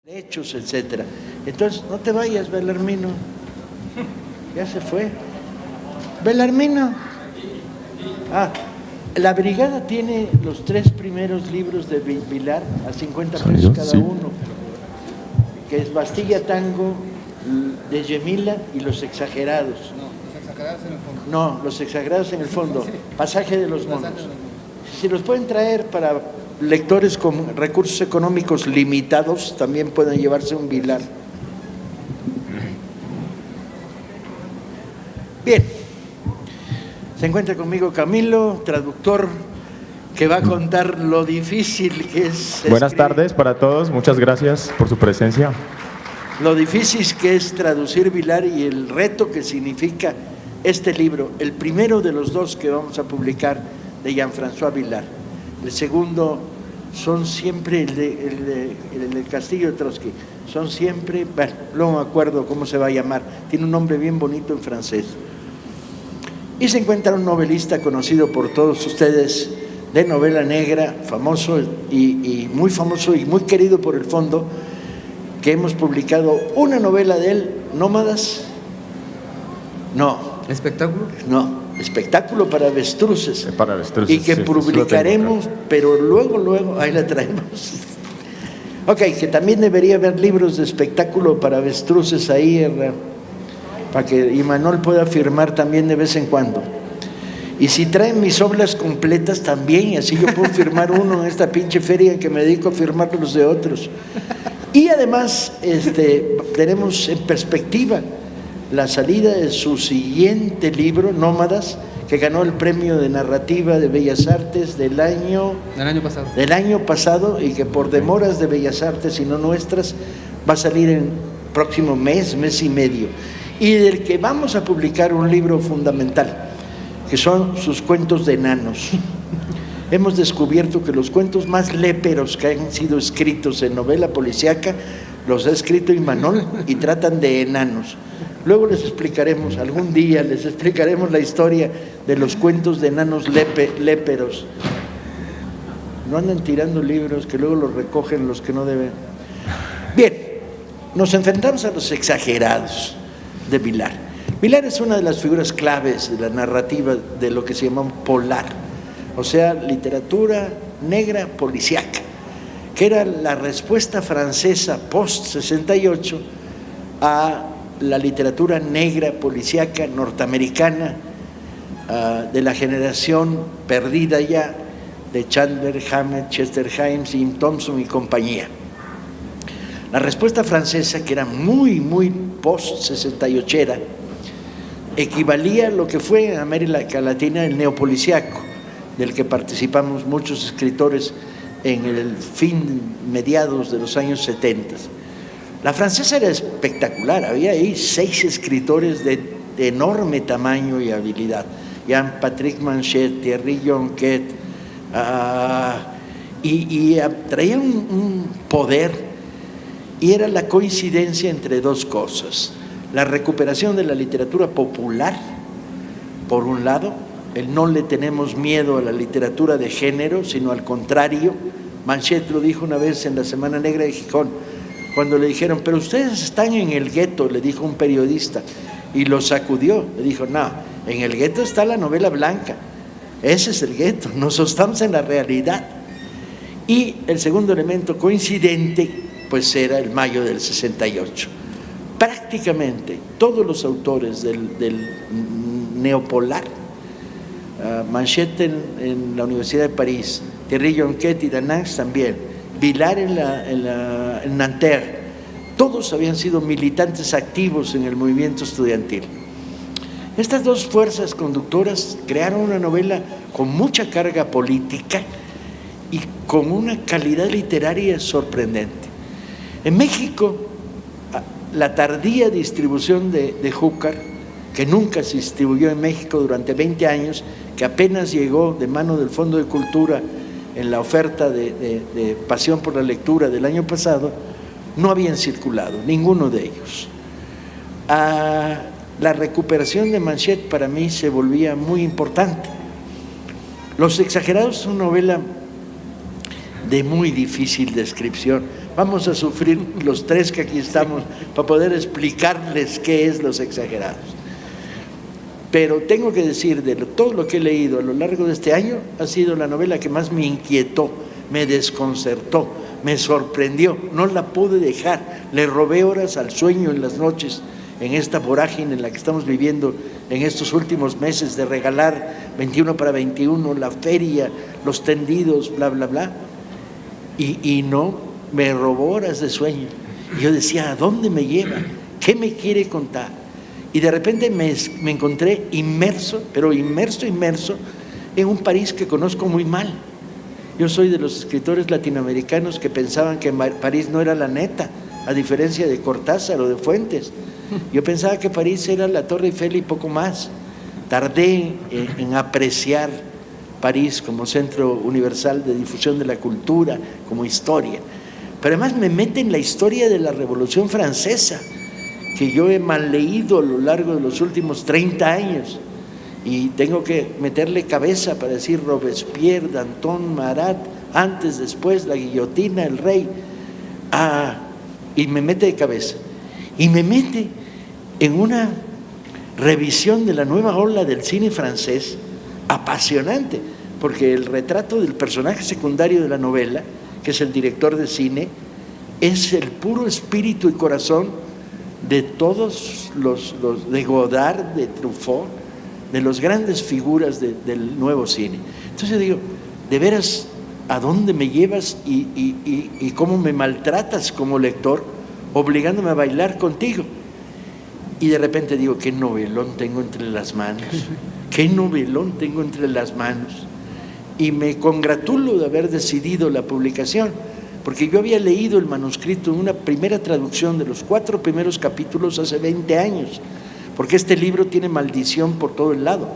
Hechos, etcétera. Entonces, no te vayas, Belarmino. Ya se fue. Belarmino. La brigada tiene los 3 primeros libros de Vilar a 50 pesos cada uno, que es Bastilla Tango, de Yemila y Los Exagerados. No, Los Exagerados en el fondo. No, Los Exagerados en el fondo. Pasaje de los monos. Si los pueden traer para lectores con recursos económicos limitados, también pueden llevarse un Vilar. Bien, se encuentra conmigo Camilo, traductor, que va a contar lo difícil que es. Buenas tardes para todos, muchas gracias por su presencia. Lo difícil que es traducir Vilar y el reto que significa este libro, el primero de los 2 que vamos a publicar de Jean-François Vilar. El segundo son siempre el de Castillo de Trotsky, son siempre, bueno, no me acuerdo cómo se va a llamar, tiene un nombre bien bonito en francés. Y se encuentra un novelista conocido por todos ustedes de novela negra, famoso y muy querido por el fondo, que hemos publicado una novela de él, Nómadas. ¿Espectáculo? No, Espectáculo para avestruces. Para avestruces, y que sí, publicaremos, pero luego, ahí la traemos. Ok, que también debería haber libros de Espectáculo para avestruces ahí, para que Imanol pueda firmar también de vez en cuando. Y si traen mis obras completas también, y así yo puedo firmar uno en esta pinche feria que me dedico a firmar los de otros. Y además tenemos en perspectiva la salida de su siguiente libro, Nómadas, que ganó el premio de narrativa de Bellas Artes del año pasado, y que por demoras de Bellas Artes y no nuestras va a salir en próximo mes y medio, y del que vamos a publicar un libro fundamental, que son sus cuentos de enanos. Hemos descubierto que los cuentos más léperos que han sido escritos en novela policíaca los ha escrito Imanol y tratan de enanos. Luego algún día les explicaremos la historia de los cuentos de enanos léperos. No andan tirando libros que luego los recogen los que no deben. Bien, nos enfrentamos a Los Exagerados de Vilar. Vilar es una de las figuras claves de la narrativa de lo que se llama polar, o sea, literatura negra policíaca, que era la respuesta francesa post-68 a la literatura negra policíaca norteamericana de la generación perdida ya de Chandler, Hammett, Chester Himes, Jim Thompson y compañía. La respuesta francesa, que era muy post-68era, equivalía a lo que fue en América Latina el neopolicíaco, del que participamos muchos escritores en el mediados de los años 70. La francesa era espectacular, había ahí 6 escritores de enorme tamaño y habilidad. Jean-Patrick Manchet, Thierry Jonquet, y traían un poder, y era la coincidencia entre 2 cosas: la recuperación de la literatura popular, por un lado, no le tenemos miedo a la literatura de género, sino al contrario. Manchet lo dijo una vez en la Semana Negra de Gijón, cuando le dijeron: pero ustedes están en el gueto, le dijo un periodista, y lo sacudió, le dijo: no, en el gueto está la novela blanca, ese es el gueto, nosotros estamos en la realidad. Y el segundo elemento coincidente, pues era el mayo del 68. Prácticamente todos los autores del neopolar, Manchet en la Universidad de París, Thierry Jonquet y Dananx también, Vilar en Nanterre, todos habían sido militantes activos en el movimiento estudiantil. Estas 2 fuerzas conductoras crearon una novela con mucha carga política y con una calidad literaria sorprendente. En México, la tardía distribución de Júcar, que nunca se distribuyó en México durante 20 años, que apenas llegó de mano del Fondo de Cultura en la oferta de Pasión por la Lectura del año pasado, no habían circulado, ninguno de ellos. La recuperación de Manchet para mí se volvía muy importante. Los Exagerados es una novela de muy difícil descripción, vamos a sufrir los tres que aquí estamos para poder explicarles qué es Los Exagerados. Pero tengo que decir, de todo lo que he leído a lo largo de este año, ha sido la novela que más me inquietó, me desconcertó, me sorprendió, no la pude dejar, le robé horas al sueño en las noches, en esta vorágine en la que estamos viviendo en estos últimos meses de regalar 21 para 21, la feria, los tendidos, bla, bla, bla, y no, me robó horas de sueño. Y yo decía, ¿a dónde me lleva? ¿Qué me quiere contar? Y de repente me encontré inmerso, pero inmerso en un París que conozco muy mal. Yo soy de los escritores latinoamericanos que pensaban que París no era la neta, a diferencia de Cortázar o de Fuentes. Yo pensaba que París era la Torre Eiffel y poco más. Tardé en apreciar París como centro universal de difusión de la cultura, como historia. Pero además me mete en la historia de la Revolución Francesa, que yo he mal leído a lo largo de los últimos 30 años. Y tengo que meterle cabeza para decir Robespierre, Danton, Marat, antes, después, la guillotina, el rey. Y me mete de cabeza. Y me mete en una revisión de la nueva ola del cine francés apasionante, porque el retrato del personaje secundario de la novela, que es el director de cine, es el puro espíritu y corazón de todos los de Godard, de Truffaut, de las grandes figuras del nuevo cine. Entonces digo, de veras, ¿a dónde me llevas y cómo me maltratas como lector, obligándome a bailar contigo? Y de repente digo, qué novelón tengo entre las manos, qué novelón tengo entre las manos. Y me congratulo de haber decidido la publicación, porque yo había leído el manuscrito en una primera traducción de los 4 primeros capítulos hace 20 años, porque este libro tiene maldición por todo el lado.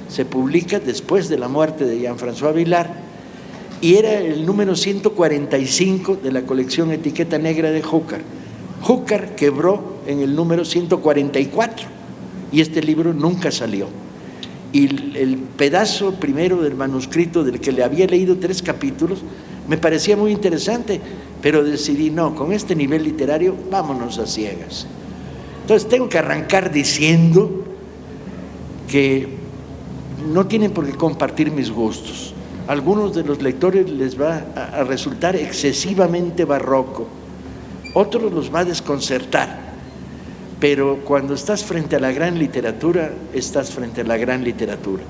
Se publica después de la muerte de Jean-François Villard y era el número 145 de la colección Etiqueta Negra de Hooker. Hooker quebró en el número 144 y este libro nunca salió. Y el pedazo primero del manuscrito del que le había leído 3 capítulos me parecía muy interesante, pero decidí, no, con este nivel literario vámonos a ciegas. Entonces tengo que arrancar diciendo que no tienen por qué compartir mis gustos. A algunos de los lectores les va a resultar excesivamente barroco, otros los va a desconcertar, pero cuando estás frente a la gran literatura, estás frente a la gran literatura.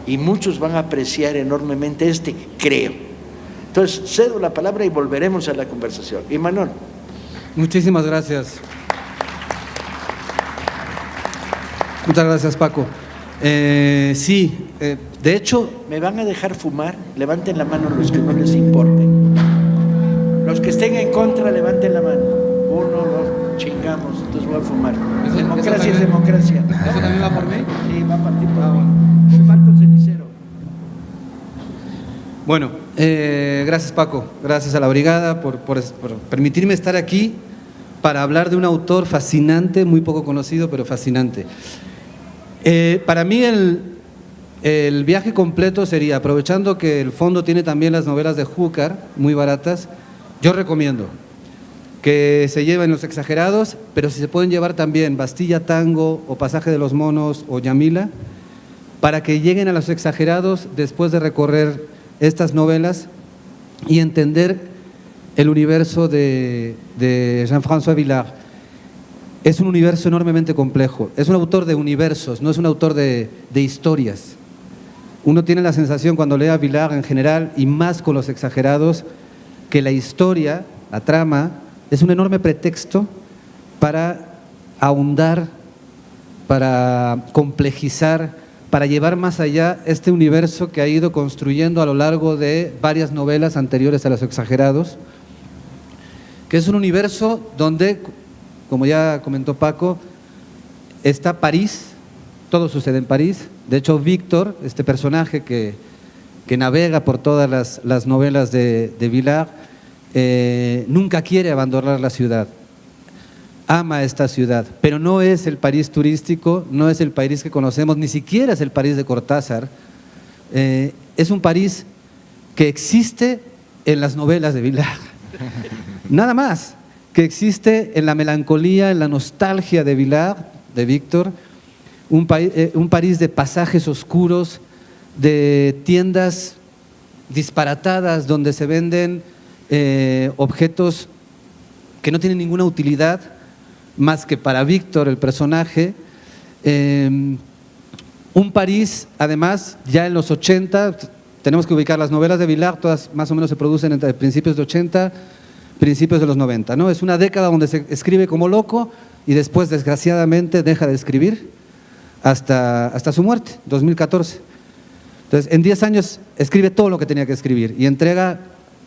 Y muchos van a apreciar enormemente creo. Entonces cedo la palabra y volveremos a la conversación. Imanol. Muchísimas gracias. Muchas gracias, Paco. Sí, de hecho... ¿Me van a dejar fumar? Levanten la mano los que no les importe. Los que estén en contra, levanten la mano. 1, 2, chingamos, entonces voy a fumar. Democracia es democracia. ¿Eso también va por mí? Sí, va a partir por mí. Me falta un cenicero. Bueno, gracias, Paco. Gracias a la brigada por permitirme estar aquí para hablar de un autor fascinante, muy poco conocido, pero fascinante. Para mí el viaje completo sería, aprovechando que el fondo tiene también las novelas de Hooker, muy baratas, yo recomiendo que se lleven Los Exagerados, pero si se pueden llevar también Bastilla Tango o Pasaje de los Monos o Yamila, para que lleguen a Los Exagerados después de recorrer estas novelas y entender el universo de Jean-François Villard. Es un universo enormemente complejo, es un autor de universos, no es un autor de historias. Uno tiene la sensación cuando lee a Villard en general, y más con Los Exagerados, que la historia, la trama, es un enorme pretexto para ahondar, para complejizar, para llevar más allá este universo que ha ido construyendo a lo largo de varias novelas anteriores a Los Exagerados, que es un universo donde, como ya comentó Paco, está París, todo sucede en París. De hecho, Víctor, este personaje que navega por todas las novelas de Villard, nunca quiere abandonar la ciudad, ama esta ciudad, pero no es el París turístico, no es el París que conocemos, ni siquiera es el París de Cortázar. Es un París que existe en las novelas de Villard. nada más, que existe en la melancolía, en la nostalgia de Vilar, de Víctor, un París de pasajes oscuros, de tiendas disparatadas donde se venden objetos que no tienen ninguna utilidad más que para Víctor, el personaje. Un París, además, ya en los 80, tenemos que ubicar las novelas de Vilar, todas más o menos se producen entre principios de 80, principios de los 90, ¿no? Es una década donde se escribe como loco y después, desgraciadamente, deja de escribir hasta su muerte, 2014. Entonces, en 10 años escribe todo lo que tenía que escribir y entrega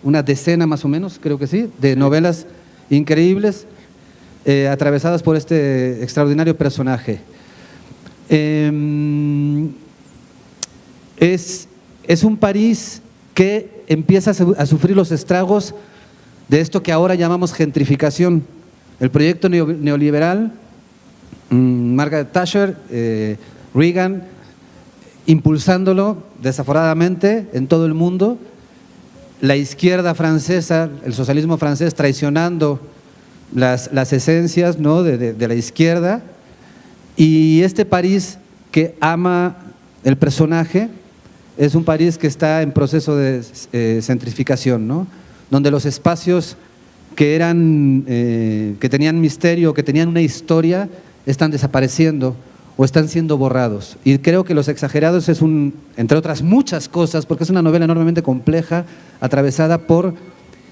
una decena más o menos, creo que sí, de novelas increíbles, atravesadas por este extraordinario personaje. Es un París que empieza a sufrir los estragos de esto que ahora llamamos gentrificación. El proyecto neoliberal, Margaret Thatcher, Reagan, impulsándolo desaforadamente en todo el mundo, la izquierda francesa, el socialismo francés traicionando las esencias, ¿no?, de la izquierda, y este París que ama el personaje es un París que está en proceso de centrificación, ¿no?, donde los espacios que tenían misterio, que tenían una historia, están desapareciendo o están siendo borrados. Y creo que Los Exagerados es entre otras muchas cosas, porque es una novela enormemente compleja, atravesada por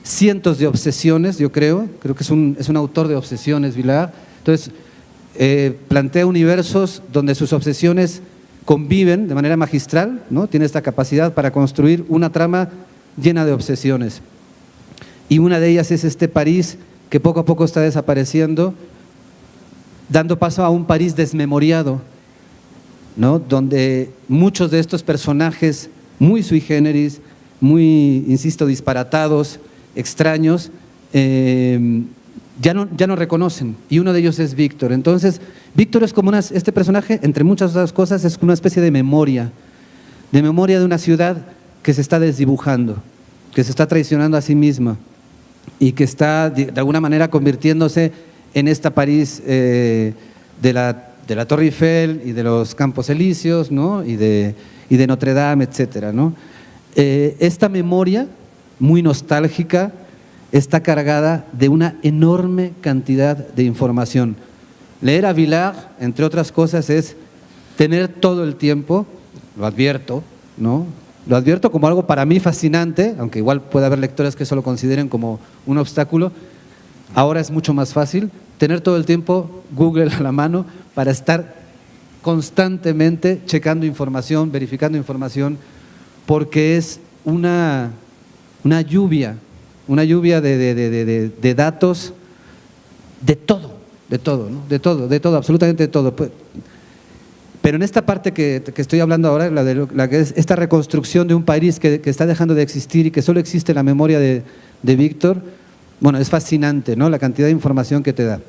cientos de obsesiones, yo creo que es un autor de obsesiones, Vilar. Entonces, plantea universos donde sus obsesiones conviven de manera magistral, ¿no? Tiene esta capacidad para construir una trama llena de obsesiones. Y una de ellas es este París que poco a poco está desapareciendo, dando paso a un París desmemoriado, ¿no?, donde muchos de estos personajes muy sui generis, muy, insisto, disparatados, extraños, ya no reconocen, y uno de ellos es Víctor. Entonces, Víctor es como este personaje, entre muchas otras cosas, es una especie de memoria de una ciudad que se está desdibujando, que se está traicionando a sí misma y que está de alguna manera convirtiéndose en esta París de la Torre Eiffel y de los Campos Elíseos, ¿no?, y de Notre Dame, etcétera, ¿no? Esta memoria muy nostálgica está cargada de una enorme cantidad de información. Leer a Vilar, entre otras cosas, es tener todo el tiempo, lo advierto, ¿no?, lo advierto como algo para mí fascinante, aunque igual puede haber lectores que eso lo consideren como un obstáculo. Ahora es mucho más fácil tener todo el tiempo Google a la mano para estar constantemente checando información, verificando información, porque es una lluvia de datos de todo, ¿no?, de todo, absolutamente de todo. Pero en esta parte que estoy hablando ahora, la que es esta reconstrucción de un París que está dejando de existir y que solo existe en la memoria de Víctor, bueno, es fascinante, ¿no?, la cantidad de información que te da.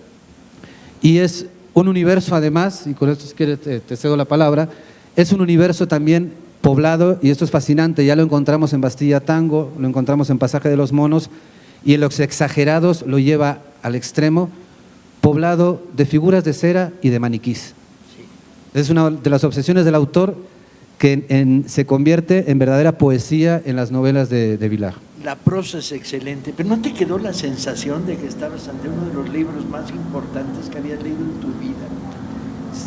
Y es un universo además, y con esto si quieres te cedo la palabra, es un universo también poblado, y esto es fascinante, ya lo encontramos en Bastilla Tango, lo encontramos en Pasaje de los Monos, y en Los Exagerados lo lleva al extremo, poblado de figuras de cera y de maniquís. Es una de las obsesiones del autor que se convierte en verdadera poesía en las novelas de Vilar. La prosa es excelente, pero ¿no te quedó la sensación de que estabas ante uno de los libros más importantes que habías leído en tu vida?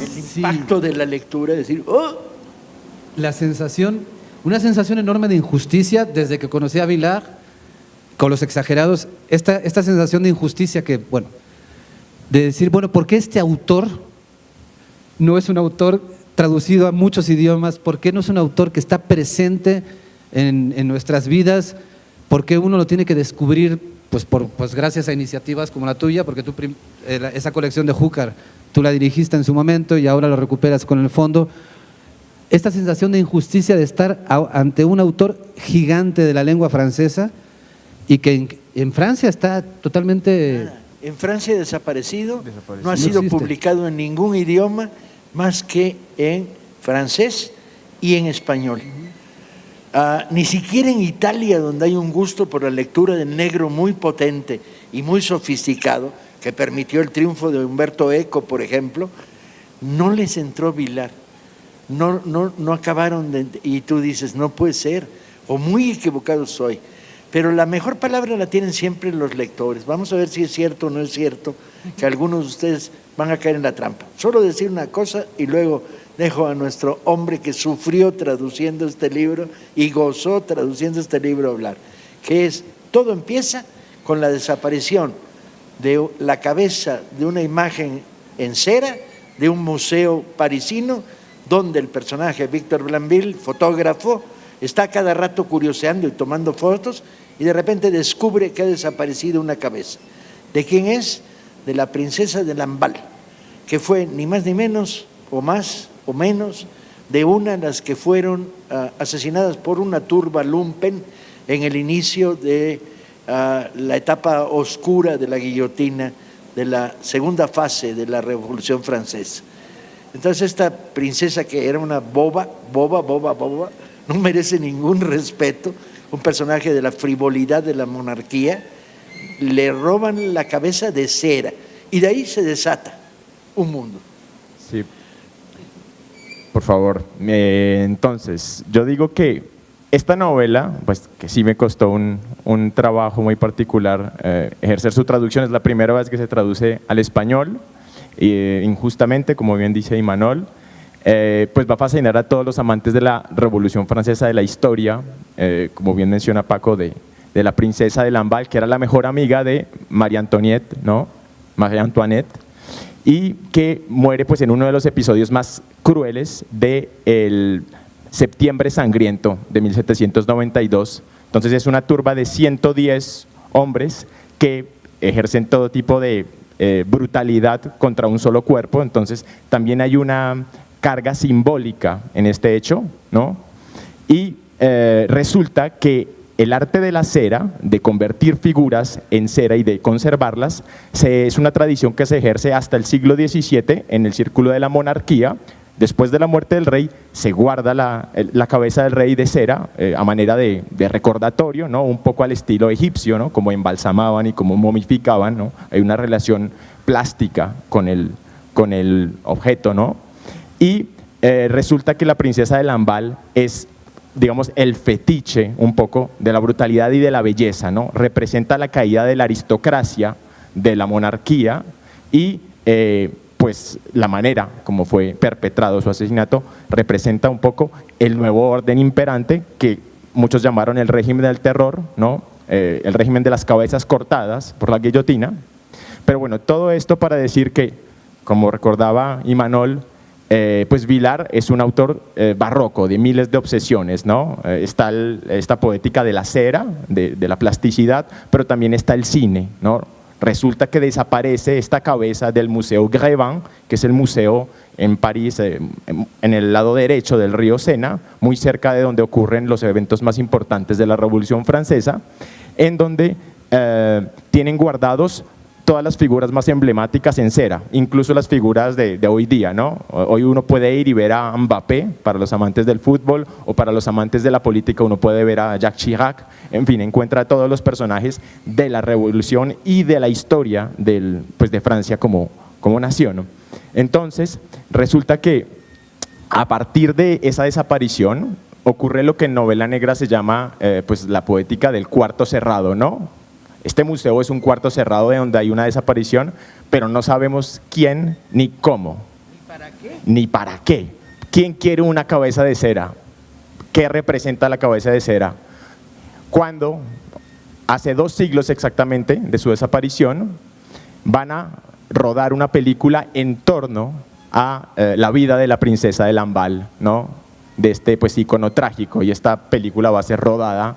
El impacto de la lectura, decir, ¡oh! Una sensación enorme de injusticia desde que conocí a Vilar, con Los Exagerados, esta sensación de injusticia que, bueno, de decir, bueno, ¿por qué este autor no es un autor traducido a muchos idiomas? ¿Por qué no es un autor que está presente en nuestras vidas? ¿Por qué uno lo tiene que descubrir? Pues gracias a iniciativas como la tuya, porque tú esa colección de Júcar, tú la dirigiste en su momento y ahora lo recuperas con el fondo. Esta sensación de injusticia de estar ante un autor gigante de la lengua francesa y que en Francia está totalmente… En Francia desaparecido, no ha sido publicado en ningún idioma más que en francés y en español. Ni siquiera en Italia, donde hay un gusto por la lectura de negro muy potente y muy sofisticado, que permitió el triunfo de Umberto Eco, por ejemplo, no les entró Vilar. No acabaron y tú dices, no puede ser, o muy equivocado soy. Pero la mejor palabra la tienen siempre los lectores. Vamos a ver si es cierto o no es cierto que algunos de ustedes van a caer en la trampa. Solo decir una cosa y luego dejo a nuestro hombre que sufrió traduciendo este libro y gozó traduciendo este libro a hablar, que es, todo empieza con la desaparición de la cabeza de una imagen en cera de un museo parisino, donde el personaje Víctor Blainville, fotógrafo, está cada rato curioseando y tomando fotos y de repente descubre que ha desaparecido una cabeza. ¿De quién es? De la princesa de Lamballe, que fue ni más ni menos, o más o menos, de una de las que fueron asesinadas por una turba lumpen en el inicio de la etapa oscura de la guillotina de la segunda fase de la Revolución Francesa. Entonces esta princesa, que era una boba, no merece ningún respeto, un personaje de la frivolidad de la monarquía, le roban la cabeza de cera y de ahí se desata un mundo. Sí. Por favor. Entonces, yo digo que esta novela, pues que sí me costó un trabajo muy particular ejercer su traducción, es la primera vez que se traduce al español, injustamente, como bien dice Imanol, pues va a fascinar a todos los amantes de la Revolución Francesa, de la historia, como bien menciona Paco, de la princesa de Lamballe, que era la mejor amiga de María Antoniette, ¿no? María Antoinette, y que muere pues en uno de los episodios más crueles del Septiembre Sangriento de 1792. Entonces es una turba de 110 hombres que ejercen todo tipo de brutalidad contra un solo cuerpo. Entonces también hay una carga simbólica en este hecho, ¿no? Y resulta que el arte de la cera, de convertir figuras en cera y de conservarlas, es una tradición que se ejerce hasta el siglo XVII en el círculo de la monarquía. Después de la muerte del rey, se guarda la cabeza del rey de cera a manera de recordatorio, ¿no? Un poco al estilo egipcio, ¿no? Como embalsamaban y como momificaban, ¿no? Hay una relación plástica con el objeto, ¿no? Y resulta que la princesa de Lamballe es, digamos, el fetiche un poco de la brutalidad y de la belleza, ¿no? Representa la caída de la aristocracia, de la monarquía y pues la manera como fue perpetrado su asesinato representa un poco el nuevo orden imperante que muchos llamaron el régimen del terror, ¿no? El régimen de las cabezas cortadas por la guillotina. Pero bueno, todo esto para decir que, como recordaba Imanol, pues Vilar es un autor barroco de miles de obsesiones, ¿no? Está esta poética de la cera, de la plasticidad, pero también está el cine, ¿no? Resulta que desaparece esta cabeza del Museo Grévin, que es el museo en París, en el lado derecho del río Sena, muy cerca de donde ocurren los eventos más importantes de la Revolución Francesa, en donde tienen guardados todas las figuras más emblemáticas en cera, incluso las figuras de hoy día, ¿no? Hoy uno puede ir y ver a Mbappé, para los amantes del fútbol, o para los amantes de la política uno puede ver a Jacques Chirac, en fin, encuentra a todos los personajes de la revolución y de la historia pues de Francia como nación, ¿no? Entonces, resulta que a partir de esa desaparición ocurre lo que en novela negra se llama pues la poética del cuarto cerrado, ¿no? Este museo es un cuarto cerrado de donde hay una desaparición, pero no sabemos quién ni cómo. ¿Ni para qué? Ni para qué. ¿Quién quiere una cabeza de cera? ¿Qué representa la cabeza de cera? Cuando, hace 2 siglos exactamente de su desaparición, van a rodar una película en torno a la vida de la princesa de Lamballe, ¿no? De este pues ícono trágico, y esta película va a ser rodada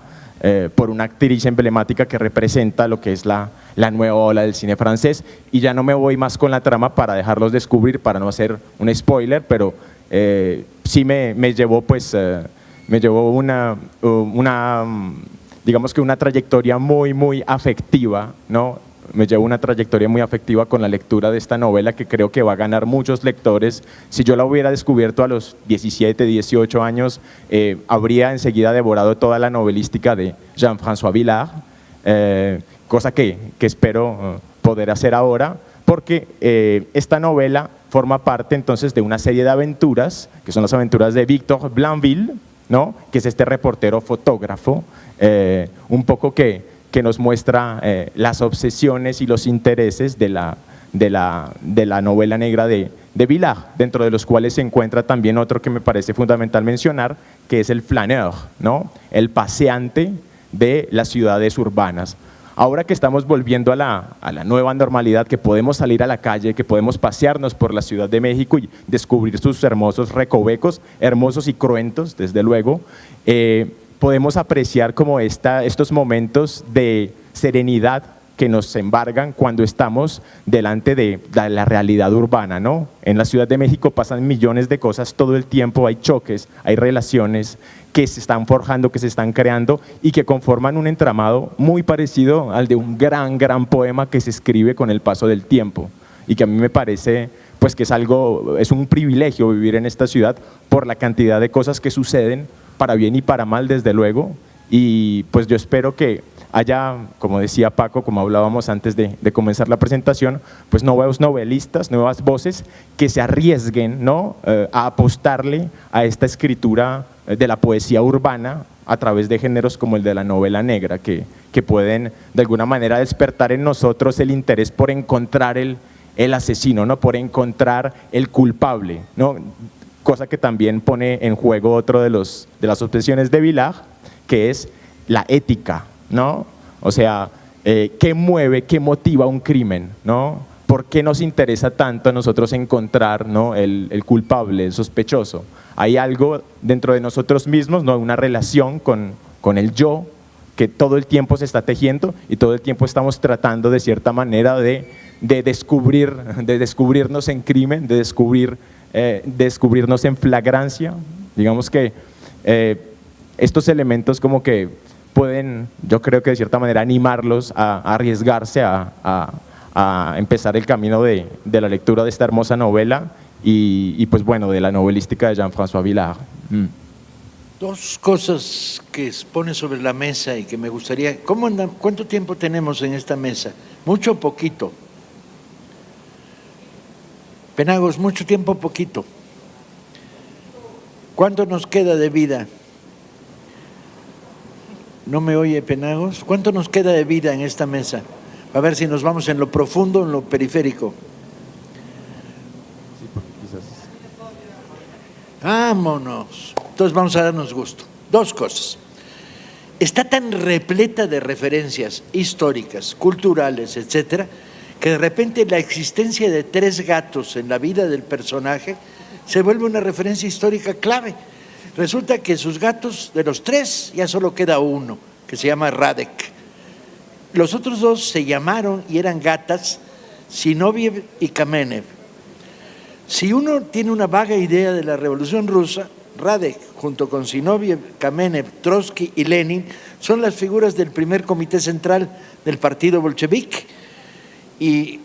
por una actriz emblemática que representa lo que es la nueva ola del cine francés. Y ya no me voy más con la trama para dejarlos descubrir, para no hacer un spoiler, pero sí me llevó pues me llevó digamos que una trayectoria muy afectiva, ¿no? me llevo una trayectoria muy afectiva con la lectura de esta novela que creo que va a ganar muchos lectores. Si yo la hubiera descubierto a los 17, 18 años, habría enseguida devorado toda la novelística de Jean-François Villard, cosa que espero poder hacer ahora, porque esta novela forma parte entonces de una serie de aventuras, que son las aventuras de Victor Blainville, ¿no? Que es este reportero fotógrafo, un poco que nos muestra las obsesiones y los intereses de la novela negra de Villard, dentro de los cuales se encuentra también otro que me parece fundamental mencionar, que es el flaneur, ¿no? El paseante de las ciudades urbanas. Ahora que estamos volviendo a la nueva normalidad, que podemos salir a la calle, que podemos pasearnos por la Ciudad de México y descubrir sus hermosos recovecos, hermosos y cruentos, desde luego, podemos apreciar como estos momentos de serenidad que nos embargan cuando estamos delante de la realidad urbana, ¿no? En la Ciudad de México pasan millones de cosas todo el tiempo, hay choques, hay relaciones que se están forjando, que se están creando y que conforman un entramado muy parecido al de un gran poema que se escribe con el paso del tiempo y que a mí me parece pues que es un privilegio vivir en esta ciudad por la cantidad de cosas que suceden para bien y para mal, desde luego, y pues yo espero que haya, como decía Paco, como hablábamos antes de comenzar la presentación, pues nuevos novelistas, nuevas voces que se arriesguen, ¿no? A apostarle a esta escritura de la poesía urbana a través de géneros como el de la novela negra, que pueden de alguna manera despertar en nosotros el interés por encontrar el asesino, ¿no? Por encontrar el culpable, ¿no? Cosa que también pone en juego otro de las obsesiones de Villard, que es la ética, ¿no? O sea, ¿qué mueve, qué motiva un crimen, ¿no? ¿Por qué nos interesa tanto a nosotros encontrar, ¿no? el culpable, el sospechoso? Hay algo dentro de nosotros mismos, ¿no? Una relación con el yo que todo el tiempo se está tejiendo y todo el tiempo estamos tratando de cierta manera de descubrirnos en crimen, de descubrirnos en flagrancia. Digamos que estos elementos como que pueden, yo creo que de cierta manera animarlos a arriesgarse a empezar el camino de la lectura de esta hermosa novela y pues bueno, de la novelística de Jean-François Villard. Dos cosas que pone sobre la mesa y que me gustaría… ¿Cuánto tiempo tenemos en esta mesa? ¿Mucho o poquito? Penagos, ¿mucho tiempo o poquito? ¿Cuánto nos queda de vida? ¿No me oye, Penagos? ¿Cuánto nos queda de vida en esta mesa? A ver si nos vamos en lo profundo o en lo periférico. Vámonos. Entonces vamos a darnos gusto. Dos cosas. Está tan repleta de referencias históricas, culturales, etcétera, que de repente la existencia de 3 gatos en la vida del personaje se vuelve una referencia histórica clave. Resulta que sus gatos, de los 3, ya solo queda uno, que se llama Radek. Los otros 2 se llamaron y eran gatas Zinoviev y Kamenev. Si uno tiene una vaga idea de la Revolución Rusa, Radek, junto con Zinoviev, Kamenev, Trotsky y Lenin, son las figuras del primer comité central del partido bolchevique. Y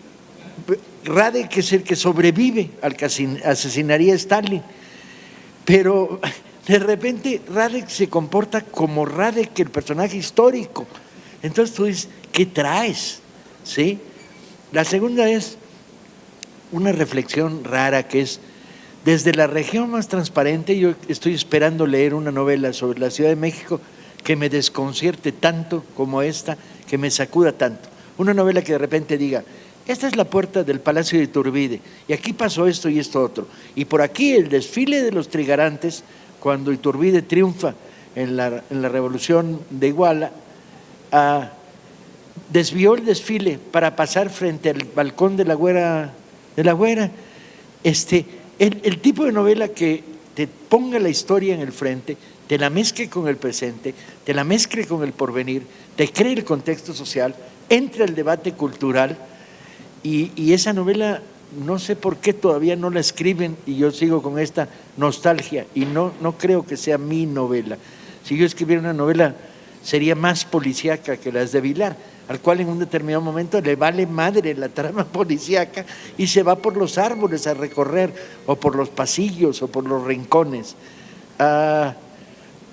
Radek es el que sobrevive al que asesinaría a Stalin. Pero de repente Radek se comporta como Radek, el personaje histórico. Entonces tú dices, ¿qué traes? ¿Sí? La segunda es una reflexión rara que es, desde la región más transparente, yo estoy esperando leer una novela sobre la Ciudad de México que me desconcierte tanto como esta, que me sacuda tanto. Una novela que de repente diga, esta es la puerta del Palacio de Iturbide, y aquí pasó esto y esto otro, y por aquí el desfile de los trigarantes, cuando Iturbide triunfa en la Revolución de Iguala, desvió el desfile para pasar frente al balcón de la Güera. El tipo de novela que te ponga la historia en el frente, te la mezcle con el presente, te la mezcle con el porvenir, te cree el contexto social, entra el debate cultural, y esa novela no sé por qué todavía no la escriben, y yo sigo con esta nostalgia, y no creo que sea mi novela. Si yo escribiera una novela sería más policíaca que las de Villard, al cual en un determinado momento le vale madre la trama policíaca y se va por los árboles a recorrer, o por los pasillos, o por los rincones.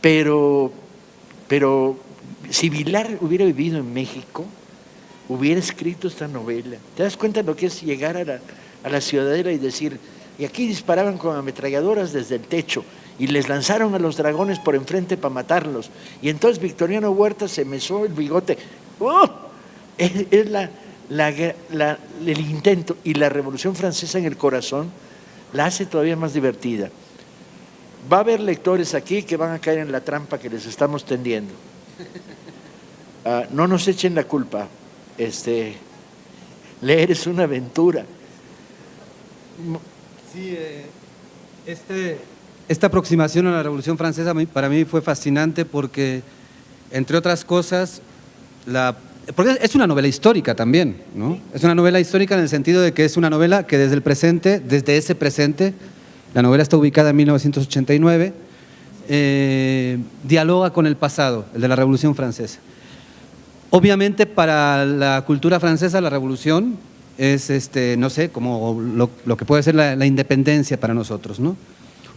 Pero si Vilar hubiera vivido en México, hubiera escrito esta novela. ¿Te das cuenta de lo que es llegar a la Ciudadela y decir, y aquí disparaban con ametralladoras desde el techo y les lanzaron a los dragones por enfrente para matarlos? Y entonces Victoriano Huerta se mesó el bigote. ¡Oh! Es el intento, y la Revolución Francesa en el corazón la hace todavía más divertida. Va a haber lectores aquí que van a caer en la trampa que les estamos tendiendo. No nos echen la culpa. Leer es una aventura. Sí, esta aproximación a la Revolución Francesa para mí fue fascinante porque, entre otras cosas, porque es una novela histórica también, ¿no? Es una novela histórica en el sentido de que es una novela que desde ese presente, la novela está ubicada en 1989, dialoga con el pasado, el de la Revolución Francesa. Obviamente para la cultura francesa la revolución es, no sé, como lo que puede ser la independencia para nosotros, ¿no?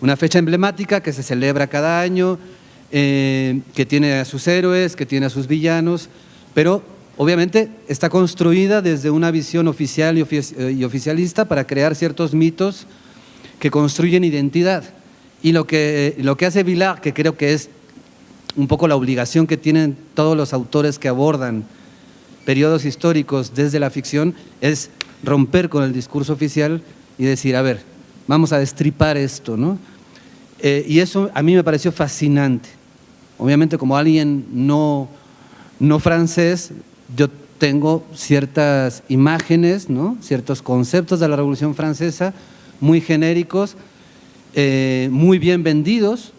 Una fecha emblemática que se celebra cada año, que tiene a sus héroes, que tiene a sus villanos, pero obviamente está construida desde una visión oficial y oficialista para crear ciertos mitos que construyen identidad. Y lo que hace Vilar, que creo que es un poco la obligación que tienen todos los autores que abordan periodos históricos desde la ficción, es romper con el discurso oficial y decir, a ver, vamos a destripar esto, ¿no? Y eso a mí me pareció fascinante. Obviamente, como alguien no francés, yo tengo ciertas imágenes, ¿no? Ciertos conceptos de la Revolución Francesa muy genéricos, muy bien vendidos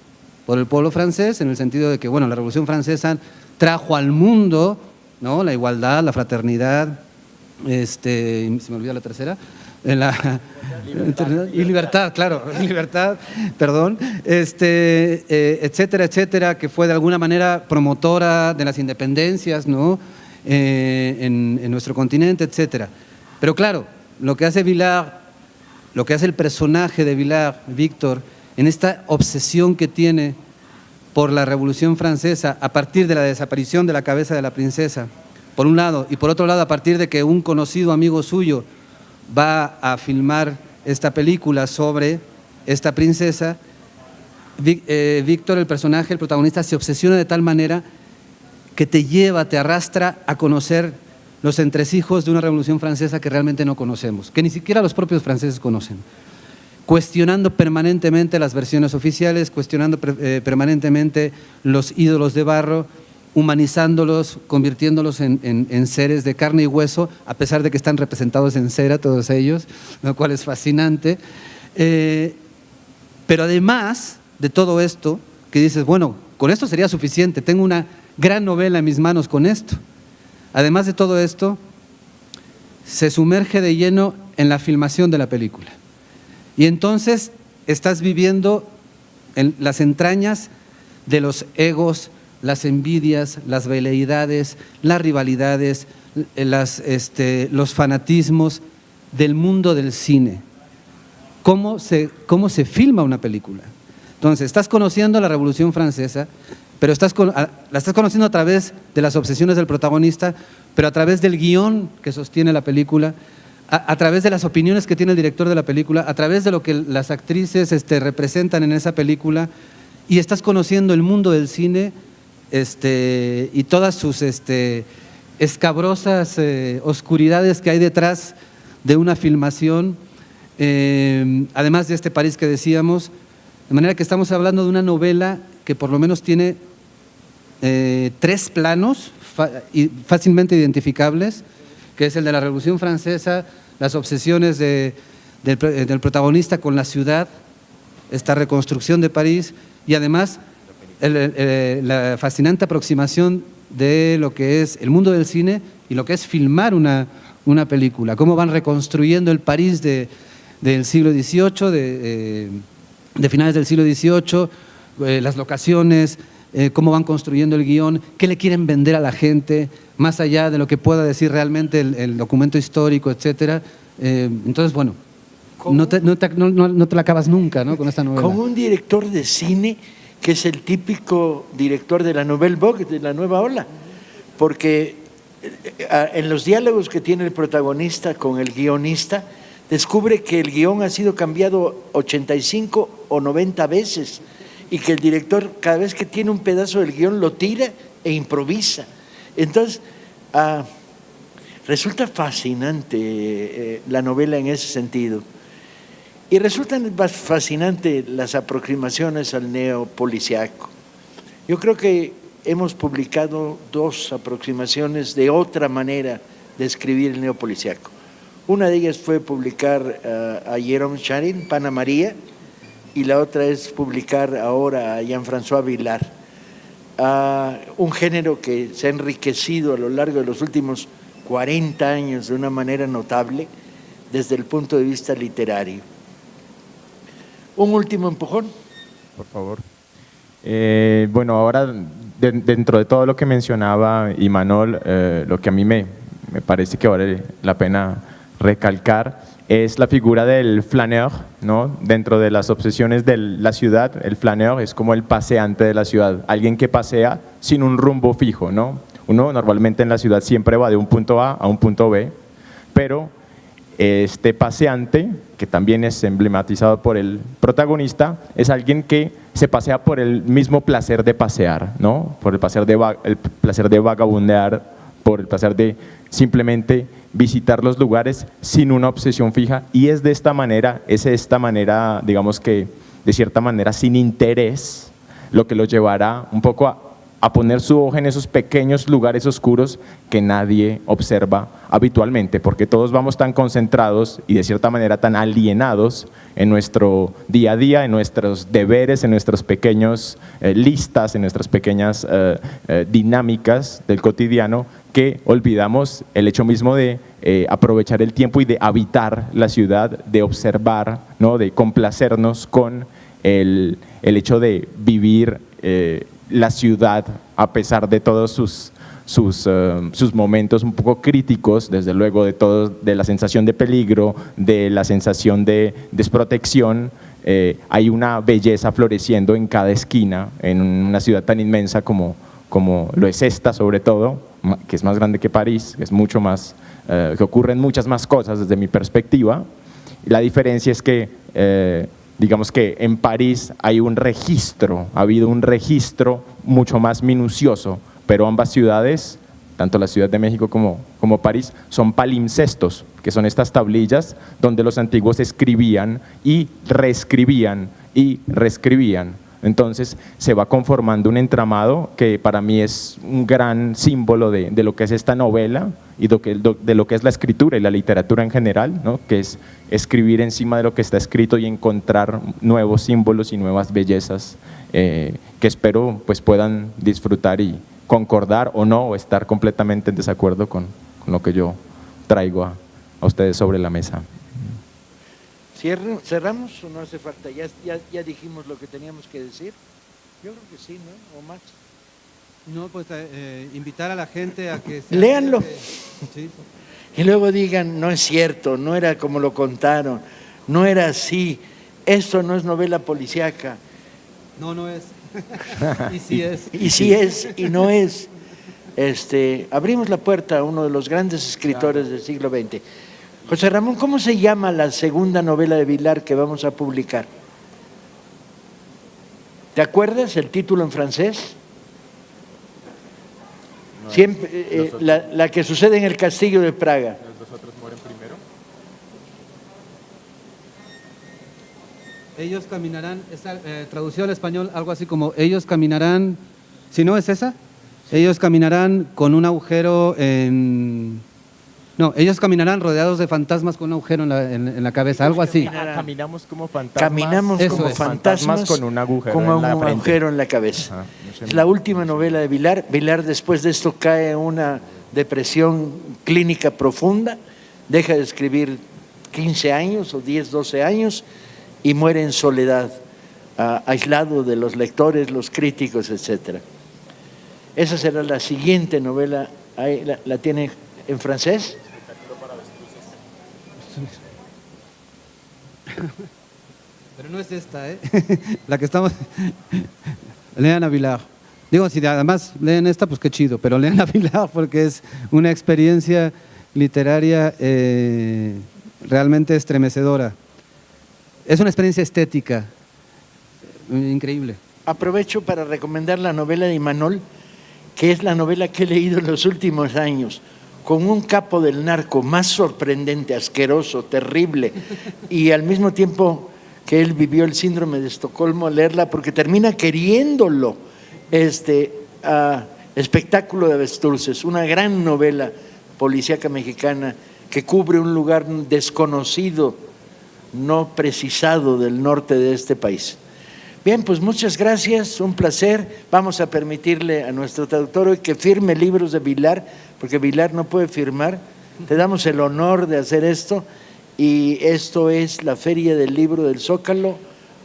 por el pueblo francés, en el sentido de que, bueno, la Revolución Francesa trajo al mundo, ¿no? La igualdad, la fraternidad, se me olvidó la tercera, libertad, claro, libertad, perdón, etcétera, etcétera, que fue de alguna manera promotora de las independencias, ¿no? En nuestro continente, etcétera. Pero claro, lo que hace Vilar, lo que hace el personaje de Vilar, Víctor, en esta obsesión que tiene por la Revolución Francesa a partir de la desaparición de la cabeza de la princesa, por un lado, y por otro lado a partir de que un conocido amigo suyo va a filmar esta película sobre esta princesa, Víctor, el personaje, el protagonista, se obsesiona de tal manera que te arrastra a conocer los entresijos de una Revolución Francesa que realmente no conocemos, que ni siquiera los propios franceses conocen, cuestionando permanentemente las versiones oficiales, cuestionando permanentemente los ídolos de barro, humanizándolos, convirtiéndolos en seres de carne y hueso, a pesar de que están representados en cera todos ellos, lo cual es fascinante. Pero además de todo esto, que dices, bueno, con esto sería suficiente, tengo una gran novela en mis manos con esto. Además de todo esto, se sumerge de lleno en la filmación de la película. Y entonces estás viviendo en las entrañas de los egos, las envidias, las veleidades, las rivalidades, los fanatismos del mundo del cine. ¿Cómo se filma una película? Entonces, estás conociendo la Revolución Francesa, pero la estás conociendo a través de las obsesiones del protagonista, pero a través del guión que sostiene la película, a través de las opiniones que tiene el director de la película, a través de lo que las actrices representan en esa película, y estás conociendo el mundo del cine y todas sus escabrosas oscuridades que hay detrás de una filmación, además de este París que decíamos, de manera que estamos hablando de una novela que por lo menos tiene 3 planos fácilmente identificables, que es el de la Revolución Francesa, las obsesiones del protagonista con la ciudad, esta reconstrucción de París, y además la fascinante aproximación de lo que es el mundo del cine y lo que es filmar una película, cómo van reconstruyendo el París del siglo XVIII, de finales del siglo XVIII, las locaciones, cómo van construyendo el guión, qué le quieren vender a la gente, más allá de lo que pueda decir realmente el documento histórico, etcétera. Entonces, bueno, no te la acabas nunca, ¿no?, con esta novela. Con un director de cine que es el típico director de la Nouvelle Vogue, de la nueva ola, porque en los diálogos que tiene el protagonista con el guionista, descubre que el guión ha sido cambiado 85 o 90 veces y que el director cada vez que tiene un pedazo del guión lo tira e improvisa. Entonces, resulta fascinante la novela en ese sentido. Y resultan fascinantes las aproximaciones al neopoliciaco. Yo creo que hemos publicado 2 aproximaciones de otra manera de escribir el neopoliciaco. Una de ellas fue publicar a Jérôme Charin, Pana María, y la otra es publicar ahora a Jean-François Villard. Un género que se ha enriquecido a lo largo de los últimos 40 años de una manera notable desde el punto de vista literario. Un último empujón. Por favor. Bueno, ahora dentro de todo lo que mencionaba Imanol, lo que a mí me parece que vale la pena recalcar es la figura del flaneur, ¿no? Dentro de las obsesiones de la ciudad, el flaneur es como el paseante de la ciudad, alguien que pasea sin un rumbo fijo, ¿no? Uno normalmente en la ciudad siempre va de un punto A a un punto B, pero este paseante, que también es emblematizado por el protagonista, es alguien que se pasea por el mismo placer de pasear, ¿no? Por el placer de vagabundear, por el placer de simplemente visitar los lugares sin una obsesión fija, y es de esta manera, digamos que de cierta manera sin interés, lo que lo llevará un poco a poner su ojo en esos pequeños lugares oscuros que nadie observa habitualmente, porque todos vamos tan concentrados y de cierta manera tan alienados en nuestro día a día, en nuestros deberes, en nuestras pequeñas listas, en nuestras pequeñas dinámicas del cotidiano, que olvidamos el hecho mismo de aprovechar el tiempo y de habitar la ciudad, de observar, ¿no?, de complacernos con el hecho de vivir la ciudad a pesar de todos sus momentos un poco críticos, desde luego de la sensación de peligro, de la sensación de desprotección. Hay una belleza floreciendo en cada esquina, en una ciudad tan inmensa como lo es esta, sobre todo, que es más grande que París, que es mucho más, que ocurren muchas más cosas desde mi perspectiva. La diferencia es que digamos que en París ha habido un registro mucho más minucioso, pero ambas ciudades, tanto la Ciudad de México como París, son palimpsestos, que son estas tablillas donde los antiguos escribían y reescribían y reescribían. Entonces se va conformando un entramado que para mí es un gran símbolo de lo que es esta novela y de lo que es la escritura y la literatura en general, ¿no?, que es escribir encima de lo que está escrito y encontrar nuevos símbolos y nuevas bellezas que espero pues puedan disfrutar y concordar o no, o estar completamente en desacuerdo con lo que yo traigo a ustedes sobre la mesa. ¿Cerramos o no hace falta? ¿Ya dijimos lo que teníamos que decir? Yo creo que sí, ¿no? ¿O más? No, pues invitar a la gente a que… Léanlo. Sí. Y luego digan, no es cierto, no era como lo contaron, no era así, esto no es novela policíaca. No es. Y sí es. Y sí es, y no es. Abrimos la puerta a uno de los grandes escritores del siglo XX. José Ramón, ¿cómo se llama la segunda novela de Villard que vamos a publicar? ¿Te acuerdas el título en francés? No, siempre, la que sucede en el castillo de Praga. ¿Los otros mueren primero? Ellos caminarán, traducido al español, algo así como ellos caminarán, si no es esa, ellos caminarán con un agujero en… No, ellos caminarán rodeados de fantasmas con un agujero en la cabeza, algo así. Caminamos como fantasmas. Caminamos como fantasmas con un agujero en la cabeza. Es la última novela de Villard. Villard después de esto cae en una depresión clínica profunda, deja de escribir 15 años o 10, 12 años y muere en soledad. aislado de los lectores, los críticos, etc. Esa será la siguiente novela. Ahí la tiene en francés. Pero no es esta, ¿eh? La que estamos... Lean a Vilar. Digo, si además leen esta, pues qué chido, pero lean a Vilar porque es una experiencia literaria realmente estremecedora. Es una experiencia estética increíble. Aprovecho para recomendar la novela de Imanol, que es la novela que he leído en los últimos años, con un capo del narco más sorprendente, asqueroso, terrible, y al mismo tiempo que él vivió el síndrome de Estocolmo, leerla porque termina queriéndolo. Espectáculo de avestruces, una gran novela policíaca mexicana que cubre un lugar desconocido, no precisado del norte de este país. Bien, pues muchas gracias, un placer. Vamos a permitirle a nuestro traductor hoy que firme libros de Vilar, porque Vilar no puede firmar. Te damos el honor de hacer esto, y esto es la Feria del Libro del Zócalo.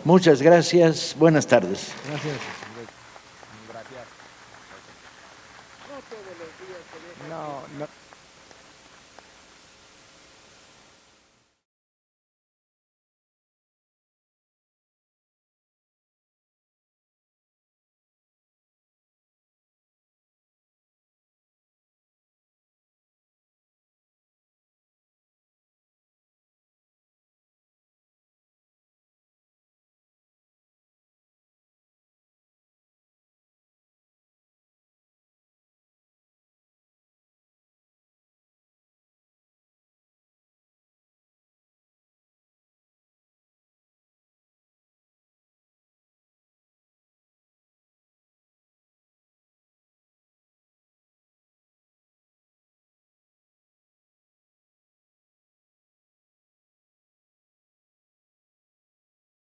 Muchas gracias, buenas tardes. Gracias.